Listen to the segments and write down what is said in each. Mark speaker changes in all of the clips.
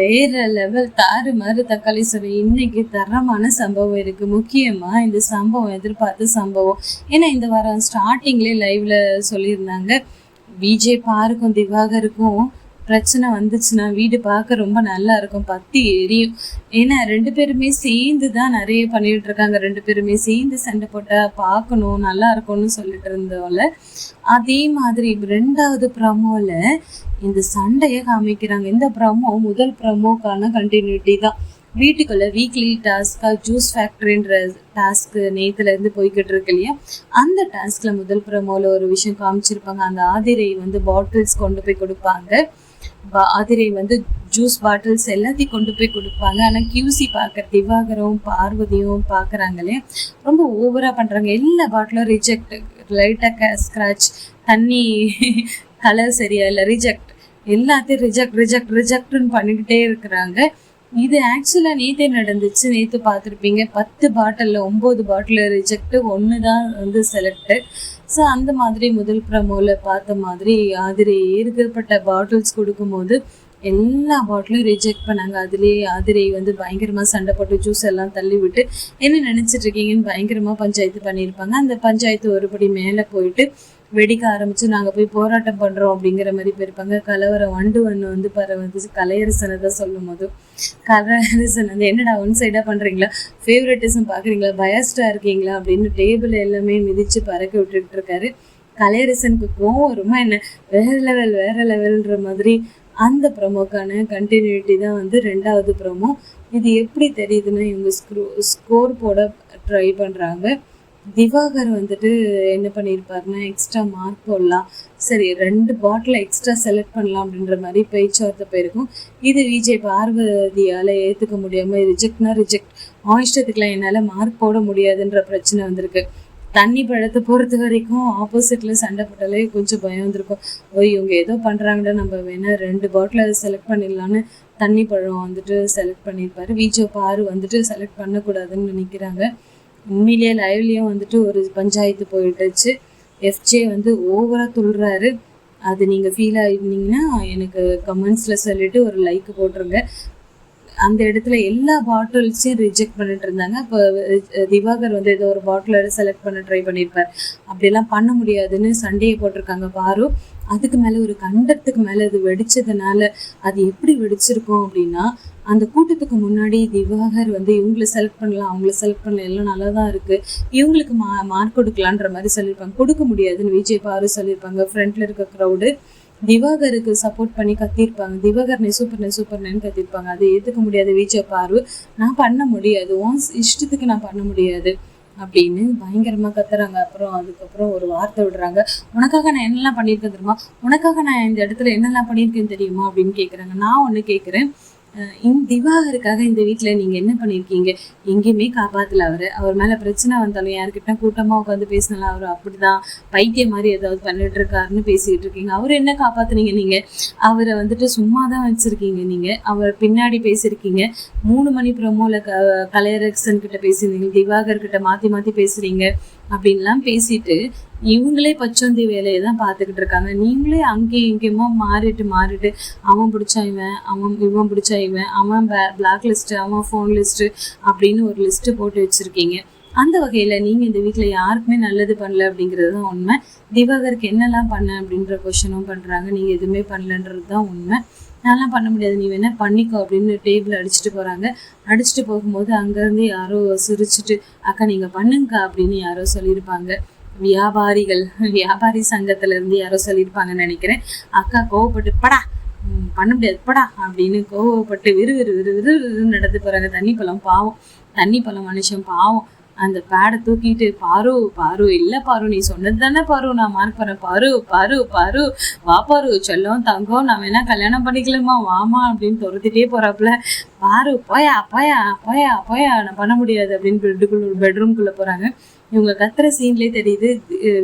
Speaker 1: வேற லெவல் தாறுமாறு தக்காளி சாதம். இன்னைக்கு தரமான சம்பவம் இருக்கு. முக்கியமா இந்த சம்பவம் எதிர்பார்த்த சம்பவம். ஏன்னா இந்த வாரம் ஸ்டார்டிங்லேயே லைவ்ல சொல்லியிருந்தாங்க, விஜய் பாருக்கும் திவாகருக்கும் பிரச்சனை வந்துச்சுன்னா வீடு பார்க்க ரொம்ப நல்லா இருக்கும், பத்தி எரியும். ஏன்னா 2 பேருமே சேர்ந்து தான் நிறைய பண்ணிட்டு இருக்காங்க. 2 பேருமே சேர்ந்து சண்டை போட்டா பார்க்கணும், நல்லா இருக்கும்னு சொல்லிட்டு இருந்தோம்ல. அதே மாதிரி 2வது ப்ரமோல இந்த சண்டையை காமிக்கிறாங்க. இந்த ப்ரமோ முதல் ப்ரமோக்கான கண்டினியூட்டி தான். வீட்டுக்குள்ள வீக்லி டாஸ்கா ஜூஸ் ஃபேக்டரின்ற டாஸ்க் நேத்துல போய்கிட்டு இருக்கு இல்லையா, அந்த டாஸ்க்ல முதல் ப்ரமோல ஒரு விஷயம் காமிச்சிருப்பாங்க. அந்த ஆதிரை பாட்டில்ஸ் கொண்டு போய் கொடுப்பாங்க. ஆதிரை ஜூஸ் பாட்டில்ஸ் எல்லாத்தையும் கொண்டு போய் கொடுப்பாங்க. ஆனால் கியூசி பார்க்குற திவாகரும் பார்வதியும் பார்க்குறாங்களே, ரொம்ப ஓவராக பண்ணுறாங்க. எல்லா பாட்டிலும் ரிஜெக்ட், லைட்டாக ஸ்க்ராட்ச், தண்ணி கலர் சரியா இல்லை, ரிஜெக்ட், எல்லாத்தையும் ரிஜெக்ட்னு பண்ணிக்கிட்டே இருக்கிறாங்க. இது ஆக்சுவலாக நேற்றே நடந்துச்சு. நேற்று பார்த்துருப்பீங்க, 10 பாட்டிலில் 9 பாட்டில் ரிஜெக்ட், 1 தான் செலக்டு. ஸோ அந்த மாதிரி முதல் ப்ரமோவில் பார்த்த மாதிரி ஆதிரை ஏற்கப்பட்ட பாட்டில்ஸ் கொடுக்கும்போது எல்லா பாட்டிலும் ரிஜெக்ட் பண்ணாங்க. அதுலேயே ஆதிரை பயங்கரமாக சண்டை போட்டு ஜூஸ் எல்லாம் தள்ளி விட்டு என்ன நினச்சிட்டு இருக்கீங்கன்னு பயங்கரமாக பஞ்சாயத்து பண்ணியிருப்பாங்க. அந்த பஞ்சாயத்து ஒருபடி மேலே போயிட்டு வெடிக்க ஆரம்பிச்சு நாங்கள் போய் போராட்டம் பண்ணுறோம் அப்படிங்கிற மாதிரி போயிருப்பாங்க. கலவரம் ஒன்று பரவந்துச்சு. கலையரசனை தான் சொல்லும் போது கலையரசன் என்னடா ஒன் சைடாக பண்ணுறீங்களா, ஃபேவரட்டிசம் பார்க்குறீங்களா, பயஸ்டாக இருக்கீங்களா அப்படின்னு டேபிள் எல்லாமே மிதித்து பறக்க விட்டுக்கிட்டு இருக்காரு. கலையரசனுக்கு கோவம் வருமா என்ன, வேற லெவல்ன்ற மாதிரி. அந்த ப்ரமோக்கான கண்டினியூட்டி தான் 2வது ப்ரமோ. இது எப்படி தெரியுதுன்னா, இவங்க ஸ்கோர் போட ட்ரை பண்ணுறாங்க. திவாகர் என்ன பண்ணியிருப்பாருன்னா, எக்ஸ்ட்ரா மார்க் போடலாம், சரி 2 பாட்டில் எக்ஸ்ட்ரா செலக்ட் பண்ணலாம் அப்படின்ற மாதிரி பேச்சுவார்த்தை போயிருக்கும். இது விஜய் பார்வதியால் ஏற்றுக்க முடியாமல் ரிஜெக்ட்னா ரிஜெக்ட், இஷ்டத்துக்குலாம் என்னால் மார்க் போட முடியாதுன்ற பிரச்சனை வந்திருக்கு. தண்ணி பழத்தை பொறுத்த வரைக்கும் ஆப்போசிட்டில் சண்டை போட்டாலே கொஞ்சம் பயம் வந்திருக்கும். இவங்க ஏதோ பண்ணுறாங்கடா, நம்ம வேணா 2 பாட்டில் செலக்ட் பண்ணிடலான்னு தண்ணி பழம் செலக்ட் பண்ணியிருப்பாரு. விஜய் பாரு செலக்ட் பண்ணக்கூடாதுன்னு நினைக்கிறாங்க. உண்மையிலேயே லைவ்லேயும் ஒரு பஞ்சாயத்து போயிட்டுச்சு. எஃப்ஜே ஓவராக துள்ளுறாரு. அது நீங்கள் ஃபீல் ஆகிருந்தீங்கன்னா எனக்கு கமெண்ட்ஸில் சொல்லிவிட்டு ஒரு லைக் போட்டுருங்க. அந்த இடத்துல எல்லா பாட்டில்ஸையும் ரிஜெக்ட் பண்ணிட்டு இருந்தாங்க. இப்போ திவாகர் ஏதோ ஒரு பாட்டில் செலக்ட் பண்ண ட்ரை பண்ணியிருப்பார். அப்படியெல்லாம் பண்ண முடியாதுன்னு சண்டையை போட்டிருக்காங்க பாரு. அதுக்கு மேலே ஒரு கண்டத்துக்கு மேலே அது வெடிச்சதுனால, அது எப்படி வெடிச்சிருக்கோம் அப்படின்னா, அந்த கூட்டத்துக்கு முன்னாடி திவாகர் இவங்களை செலக்ட் பண்ணலாம், அவங்கள செலக்ட் பண்ணலாம், எல்லாம் நல்லா தான் இருக்குது, இவங்களுக்கு மார்க் கொடுக்கலான்ற மாதிரி சொல்லியிருப்பாங்க. கொடுக்க முடியாதுன்னு விஜய் பாரு சொல்லியிருப்பாங்க. ஃப்ரண்ட்டில் இருக்க க்ரௌடு திவாகருக்கு சப்போர்ட் பண்ணி கத்திருப்பாங்க. திவாகர் சூப்பர்னு கத்திருப்பாங்க. அதை ஏற்றுக்க முடியாது விஜய் பாரு. நான் பண்ண முடியாது, இஷ்டத்துக்கு நான் பண்ண முடியாது அப்படின்னு பயங்கரமாக கத்துறாங்க. அதுக்கப்புறம் ஒரு வார்த்தை விடுறாங்க, உனக்காக நான் என்னெல்லாம் பண்ணியிருக்கேன் தெரியுமா, உனக்காக நான் இந்த இடத்துல என்னெல்லாம் பண்ணியிருக்கேன்னு தெரியுமா அப்படின்னு கேட்குறாங்க. நான் ஒன்று கேட்குறேன், திவாகருக்காக இந்த வீட்டில் நீங்கள் என்ன பண்ணியிருக்கீங்க? எங்கேயுமே காப்பாற்றல. அவர் மேலே பிரச்சனை வந்தாலும் யாருக்கிட்ட கூட்டமாக உட்காந்து பேசினாலும் அவர் அப்படி தான் பைத்தியம் மாதிரி ஏதாவது பண்ணிட்டு இருக்காருன்னு பேசிக்கிட்டு இருக்கீங்க. அவர் என்ன காப்பாற்றுனீங்க? நீங்கள் அவரை சும்மா தான் வச்சுருக்கீங்க. நீங்கள் அவர் பின்னாடி பேசியிருக்கீங்க. 3 மணி ப்ரமோவில் கலையரசன் கிட்ட பேசியிருந்தீங்க, திவாகர் கிட்ட மாற்றி பேசுகிறீங்க அப்படின்லாம் பேசிட்டு இவங்களே பச்சோந்தி வேலையை தான் பார்த்துக்கிட்டு இருக்காங்க. நீங்களே அங்கேயும் இங்கேயுமா மாறிட்டு அவன் பிடிச்சா இவன் பிடிச்சா இவன், அவன் பிளாக் லிஸ்ட்டு, அவன் ஃபோன் லிஸ்ட்டு அப்படின்னு ஒரு லிஸ்ட்டு போட்டு வச்சுருக்கீங்க. அந்த வகையில் நீங்கள் இந்த வீட்டில் யாருக்குமே நல்லது பண்ணல அப்படிங்கிறது தான் உண்மை. திவாகருக்கு என்னெல்லாம் பண்ண அப்படின்ற கொஷனும் பண்ணுறாங்க. நீங்கள் எதுவுமே பண்ணலன்றது தான் உண்மை. நான்லாம் பண்ண முடியாது, நீ வேணா பண்ணிக்கோ அப்படின்னு டேபிள் அடிச்சுட்டு போகிறாங்க. அடிச்சுட்டு போகும்போது அங்கேருந்து யாரோ சிரிச்சுட்டு, அக்கா நீங்கள் பண்ணுங்கக்கா அப்படின்னு யாரோ சொல்லியிருப்பாங்க. வியாபாரி சங்கத்திலேருந்து யாரோ சொல்லியிருப்பாங்கன்னு நினைக்கிறேன். அக்கா கோவப்பட்டு படா பண்ண முடியாது படா அப்படின்னு கோவப்பட்டு விறு நடந்து போகிறாங்க. தண்ணி பழம் மனுஷன் பாவம் அந்த பேடை தூக்கிட்டு, பாரு இல்லை பாரு, நீ சொன்னது தானே பாரு, நான் மார்க் பண்ணேன், பாரு வா பாரு செல்லம் தங்கம், நான் வேணா கல்யாணம் பண்ணிக்கலாமா வாமா அப்படின்னு துரத்திட்டே போறாப்புல. பாரு போயா நான் பண்ண முடியாது அப்படின்னு பெட்ரூம்குள்ளே போகிறாங்க. இவங்க கத்துற சீன்லேயே தெரியுது,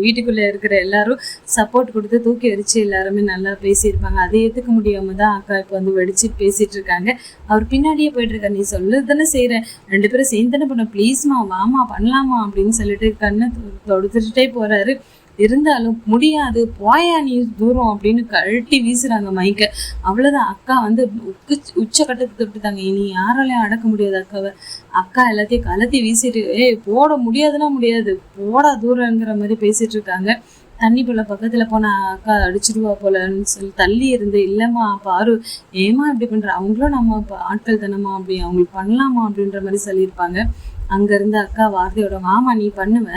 Speaker 1: வீட்டுக்குள்ளே இருக்கிற எல்லாரும் சப்போர்ட் கொடுத்து தூக்கி வச்சு எல்லாருமே நல்லா பேசியிருப்பாங்க. அதை ஏற்றுக்க முடியாமல் தான் அக்கா இப்போ வெடிச்சு பேசிகிட்டு இருக்காங்க. அவர் பின்னாடியே போயிட்டு இருக்காரு, நீ சொல்லுறது தானே செய்கிறேன், 2 பேரும் சேர்ந்து தானே பண்ண, ப்ளீஸ்மா வாமா பண்ணலாமா அப்படின்னு சொல்லிட்டு கண்ணை தொடுத்துட்டே போகிறாரு. இருந்தாலும் முடியாது, போயா நீ தூரம் அப்படின்னு கழட்டி வீசுறாங்க மைக்க. அவ்வளவுதான், அக்கா வந்து உச்சக்கட்டத்தை தொட்டுட்டாங்க. இனி யாராலையும் அடக்க முடியாது அக்காவை. அக்கா எல்லாத்தையும் கலத்தி வீசிட்டு போட முடியாதுன்னா முடியாது, போடா தூரங்கிற மாதிரி பேசிட்டு இருக்காங்க. தண்ணி போல பக்கத்துல போனா அக்கா அடிச்சிடுவா போலன்னு சொல்லி தள்ளி இருந்து, இல்லம்மா பாரு ஏமா இப்படி பண்ற, அவங்களும் நம்ம ஆட்கள் தானம்மா, அப்படி அவங்களுக்கு பண்ணலாமா அப்படின்ற மாதிரி சொல்லியிருப்பாங்க. அங்க இருந்து அக்கா வார்த்தையோட, மாமா நீ பண்ணுவ,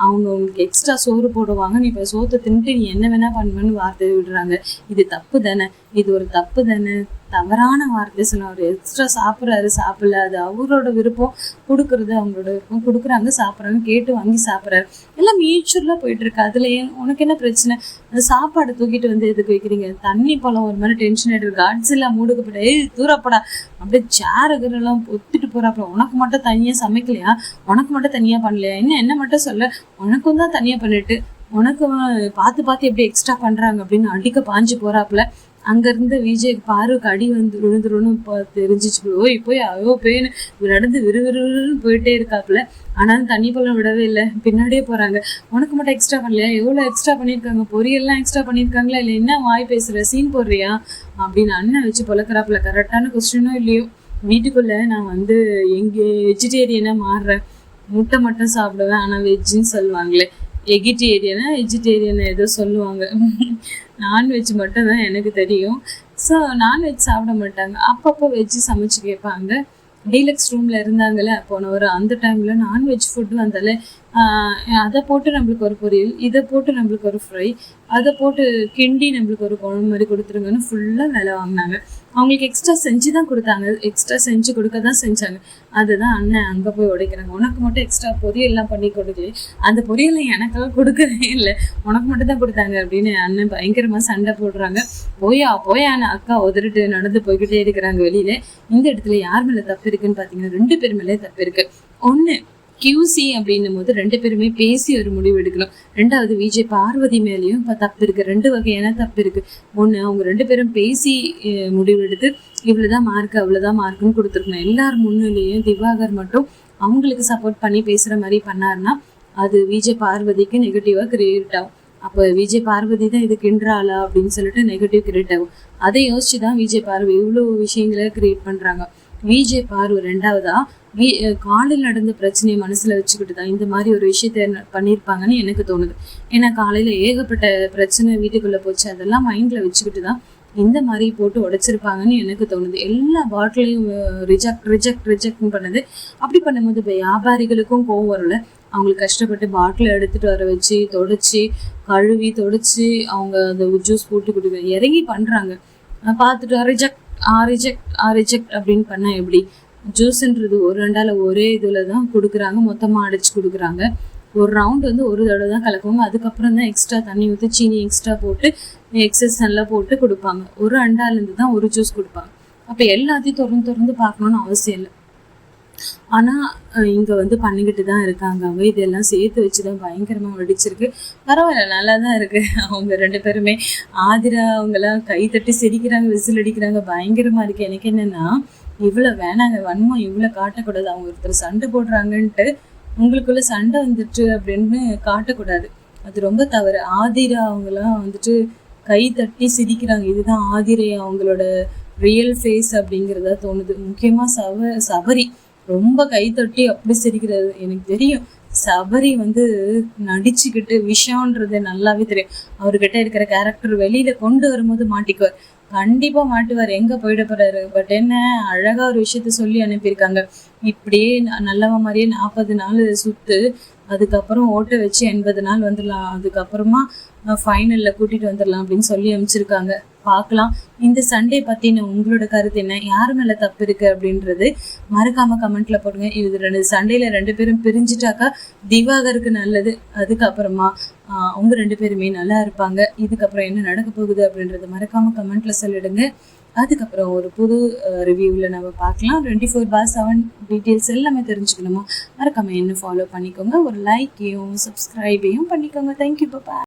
Speaker 1: அவங்க உங்களுக்கு எக்ஸ்ட்ரா சோறு போடுவாங்க, நீ இப்ப சோத்தை தின்ட்டு நீ என்ன வேணா பண்ணுவேன்னு வார்த்தையை விடுறாங்க. இது தப்பு தானே, இது ஒரு தப்பு தானே, தவறான வார்த்தை சொல்ல. அவர் எக்ஸ்ட்ரா சாப்பிட்றாரு, சாப்பிடல, அது அவரோட விருப்பம், கொடுக்குறது அவங்களோட விருப்பம், கொடுக்குறாங்க, சாப்பிட்றாங்க, கேட்டு வாங்கி சாப்பிட்றாரு, எல்லாம் மியூச்சுவலாக போயிட்டு இருக்கு. அதுல உனக்கு என்ன பிரச்சனை, அந்த சாப்பாடை தூக்கிட்டு வந்து எதுக்கு வைக்கிறீங்க, தண்ணி பழம் ஒரு மாதிரி டென்ஷன் ஆயிட்டு, காட்ஸ் எல்லாம் மூடுக்கப்பட்ட தூரப்படா அப்படியே சேருகிறெல்லாம் ஒத்துட்டு போறாப்புல. உனக்கு மட்டும் தனியா சமைக்கலையா, உனக்கு மட்டும் தனியா பண்ணலையா, என்ன மட்டும் சொல்ல, உனக்கும் தான் தனியா பண்ணிட்டு உனக்கு பார்த்து பார்த்து எப்படி எக்ஸ்ட்ரா பண்றாங்க அப்படின்னு அடிக்க பாஞ்சு போறாப்புல. அங்க இருந்து விஜய் பாருக்கு அடி வந்து விழுந்துருன்னு தெரிஞ்சிச்சு. போய் ஐயோ பேன்னு நடந்து விறுவிறுன்னு போயிட்டே இருக்காப்புல. ஆனாலும் தண்ணி பழம் விடவே இல்லை, பின்னாடியே போறாங்க. உனக்கு மட்டும் எக்ஸ்ட்ரா பண்ணலையா, எவ்வளவு எக்ஸ்ட்ரா பண்ணியிருக்காங்க, பொரியல்லாம் எக்ஸ்ட்ரா பண்ணியிருக்காங்களா, இல்லை என்ன வாய் பேசுற, சீன் போடுறியா அப்படின்னு அண்ணன் வச்சு பொழக்கிறாப்புல. கரெக்டான கொஸ்டினும் இல்லையோ, வீட்டுக்குள்ள நான் வந்து எங்க வெஜிடேரியனா மாறுறேன், முட்டை மட்டும் சாப்பிடுவேன், ஆனா வெஜ்ஜுன்னு சொல்லுவாங்களே, எகிட்டேரியனா வெஜிடேரியனா ஏதோ சொல்லுவாங்க. நான்வெஜ் மட்டும் தான் எனக்கு தெரியும். ஸோ நான்வெஜ் சாப்பிட மாட்டாங்க, அப்பப்போ வெஜ்ஜு சமைச்சு கேட்பாங்க. டீலக்ஸ் ரூமில் இருந்தாங்கல்ல போன ஒரு அந்த டைமில் நான்வெஜ் ஃபுட்டு வந்தாலே அதை போட்டு நம்மளுக்கு ஒரு பொரியல், இதை போட்டு நம்மளுக்கு ஒரு ஃப்ரை, அதை போட்டு கிண்டி நம்மளுக்கு ஒரு குழம்பு மாதிரி கொடுத்துருங்கன்னு ஃபுல்லாக வேலை வாங்கினாங்க. அவங்களுக்கு எக்ஸ்ட்ரா செஞ்சு தான் கொடுத்தாங்க, எக்ஸ்ட்ரா செஞ்சு கொடுக்க தான் செஞ்சாங்க. அதுதான் அண்ணன் அங்கே போய் உடைக்கிறாங்க. உனக்கு மட்டும் எக்ஸ்ட்ரா பொரியல்லாம் பண்ணி கொடுக்கல, அந்த பொரியலை எனக்காக கொடுக்கவே இல்லை, உனக்கு மட்டும் தான் கொடுத்தாங்க அப்படின்னு அண்ணன் பயங்கரமாக சண்டை போடுறாங்க. போயான்னு அக்கா உதறிட்டு நடந்து போய்கிட்டே இருக்கிறாங்க வெளியில. இந்த இடத்துல யார் மேலே தப்பு இருக்குன்னு பார்த்தீங்கன்னா 2 பேர் மேலே தப்பு இருக்கு. ஒன்று QC அப்படின்னும் போது 2 பேருமே பேசி ஒரு முடிவு எடுக்கணும். 2வது விஜய் பார்வதி மேலேயும் இப்போ தப்பு இருக்கு. 2 வகையான தப்பு இருக்கு. ஒன்று அவங்க 2 பேரும் பேசி முடிவு எடுத்து இவ்வளவுதான் மார்க் அவ்வளவுதான் மார்க்குன்னு கொடுத்துருக்கணும். எல்லாரும் முன்னிலையும் திவாகர் மட்டும் அவங்களுக்கு சப்போர்ட் பண்ணி பேசுற மாதிரி பண்ணாருன்னா அது விஜய் பார்வதிக்கு நெகட்டிவா கிரியேட் ஆகும். அப்போ விஜய் பார்வதி தான் இது கிண்டுறாளா அப்படின்னு சொல்லிட்டு நெகட்டிவ் கிரியேட் ஆகும். அதை யோசிச்சுதான் விஜய் பார்வதி இவ்வளவு விஷயங்களை கிரியேட் பண்றாங்க. விஜய் பார்வ 2வதா காலையில் நடந்த பிரச்சனையை மனசுல வச்சுக்கிட்டு தான் இந்த மாதிரி ஒரு விஷயத்த பண்ணியிருப்பாங்கன்னு எனக்கு தோணுது. ஏன்னா காலையில ஏகப்பட்ட பிரச்சனை வீட்டுக்குள்ள போச்சு, அதெல்லாம் மைண்ட்ல வச்சுக்கிட்டு தான் இந்த மாதிரி போட்டு உடைச்சிருப்பாங்கன்னு எனக்கு தோணுது. எல்லா பாட்டிலையும் ரிஜெக்ட் பண்ணது. அப்படி பண்ணும்போது இப்போ வியாபாரிகளுக்கும் கோவம் வரல, அவங்களுக்கு கஷ்டப்பட்டு பாட்டில் எடுத்துட்டு வர வச்சு தொடச்சி கழுவி தொடச்சி அவங்க அந்த ஜூஸ் போட்டு கொடுக்க இறங்கி பண்றாங்க. பார்த்துட்டு ரிஜெக்ட் அப்படின்னு பண்ணா எப்படி, ஜூஸ்ன்றது ஒரு 2 ஆள் ஒரே இதுல தான் கொடுக்குறாங்க, மொத்தமா அடைச்சு கொடுக்குறாங்க. ஒரு ரவுண்ட் வந்து ஒரு தடவை தான் கலக்குவாங்க, அதுக்கப்புறம் தான் எக்ஸ்ட்ரா தண்ணி ஊற்றி சீனி எக்ஸ்ட்ரா போட்டு எக்ஸஸ் நல்லா போட்டு கொடுப்பாங்க. ஒரு அண்டாலேருந்து தான் ஒரு ஜூஸ் கொடுப்பாங்க. அப்போ எல்லாத்தையும் திறந்து பார்க்கணுன்னு அவசியம் இல்லை. ஆனால் இங்கே வந்து பண்ணிக்கிட்டு தான் இருக்காங்க அவங்க. இதெல்லாம் சேர்த்து வச்சு தான் பயங்கரமாக வெடிச்சிருக்கு. பரவாயில்ல, நல்லா தான் இருக்குது. அவங்க 2 பேருமே ஆதிரா அவங்கெல்லாம் கை தட்டி சிரிக்கிறாங்க, விசில் அடிக்கிறாங்க, பயங்கரமாக இருக்குது. எனக்கு என்னென்னா இவ்வளோ வேணாங்க, வன்மம் இவ்வளோ காட்டக்கூடாது. அவங்க ஒருத்தர் சண்டை போடுறாங்கன்ட்டு உங்களுக்குள்ள சண்டை வந்துட்டு அப்படின்னு காட்டக்கூடாது, அது ரொம்ப தவறு. ஆதிரா அவங்கெல்லாம் வந்துட்டு கை தட்டி சிரிக்கிறாங்க, இதுதான் ஆதிரை அவங்களோட ரியல் ஃபேஸ் அப்படிங்கிறதா தோணுது. முக்கியமாக சபரி ரொம்ப கை தட்டி அப்படி சிரிக்கிறது. எனக்கு தெரியும் சபரி வந்து நடிச்சுக்கிட்டு விஷயம்ன்றது நல்லாவே தெரியும். அவர்கிட்ட இருக்கிற கேரக்டர் வெளியில கொண்டு வரும்போது மாட்டிக்குவார், கண்டிப்பா மாட்டுவார், எங்க போயிட போறாரு. பட் என்ன அழகா ஒரு விஷயத்த சொல்லி அனுப்பியிருக்காங்க, இப்படியே நல்லவ மாதிரியே 40 நாள் சுத்து, அதுக்கப்புறம் ஓட்ட வச்சு 80 நாள் வந்துடலாம், அதுக்கப்புறமா ஃபைனல்ல கூட்டிட்டு வந்துடலாம் அப்படின்னு சொல்லி அனுப்பிச்சிருக்காங்க. பார்க்கலாம். இந்த சண்டே பத்தின உங்களோட கருத்து என்ன, யாரு மேல தப்பு இருக்கு அப்படின்றது மறக்காம கமெண்ட்ல போடுங்க. இது சண்டேல 2 பேரும் பிரிஞ்சுட்டாக்கா திவாகருக்கு நல்லது, அதுக்கப்புறமா அவங்க 2 பேருமே நல்லா இருப்பாங்க. இதுக்கப்புறம் என்ன நடக்க போகுது அப்படின்றத மறக்காம கமெண்ட்ல சொல்லிடுங்க. அதுக்கப்புறம் ஒரு புது ரிவ்யூவில் நம்ம பார்க்கலாம். 24/7 டீட்டெயில்ஸ் எல்லாமே தெரிஞ்சுக்கணுமா, மறக்காம என்ன ஃபாலோ பண்ணிக்கோங்க, ஒரு லைக்கையும் சப்ஸ்கிரைபையும் பண்ணிக்கோங்க. தேங்க்யூ, பாப்பா.